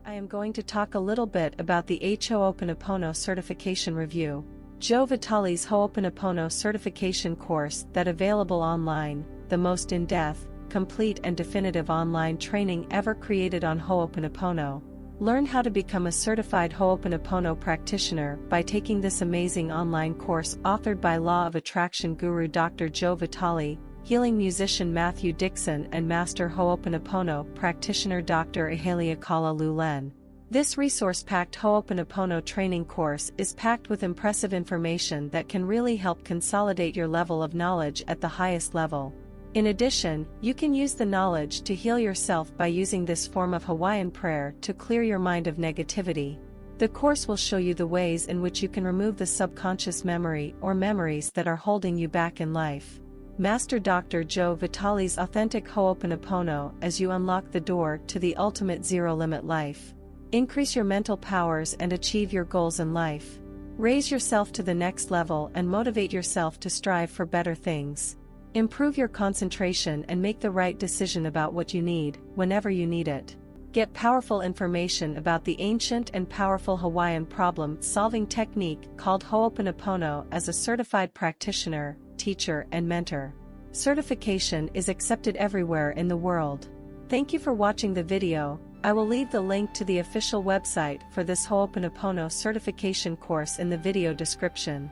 I am going to talk a little bit about the Ho'oponopono Certification Review. Joe Vitale's Ho'oponopono Certification course that available online, the most in-depth, complete and definitive online training ever created on Ho'oponopono. Learn how to become a certified Ho'oponopono practitioner by taking this amazing online course authored by Law of Attraction guru Dr. Joe Vitale, healing musician Mathew Dixon and Master Ho'oponopono practitioner Dr. Ihaleakala Hew Len. This resource-packed Ho'oponopono training course is packed with impressive information that can really help consolidate your level of knowledge at the highest level. In addition, you can use the knowledge to heal yourself by using this form of Hawaiian prayer to clear your mind of negativity. The course will show you the ways in which you can remove the subconscious memory or memories that are holding you back in life. Master Dr. Joe Vitale's authentic Ho'oponopono as you unlock the door to the ultimate zero-limit life. Increase your mental powers and achieve your goals in life. Raise yourself to the next level and motivate yourself to strive for better things. Improve your concentration and make the right decision about what you need, whenever you need it. Get powerful information about the ancient and powerful Hawaiian problem-solving technique called Ho'oponopono as a certified practitioner, teacher and mentor. Certification is accepted everywhere in the world. Thank you for watching the video. I will leave the link to the official website for this Ho'oponopono certification course in the video description.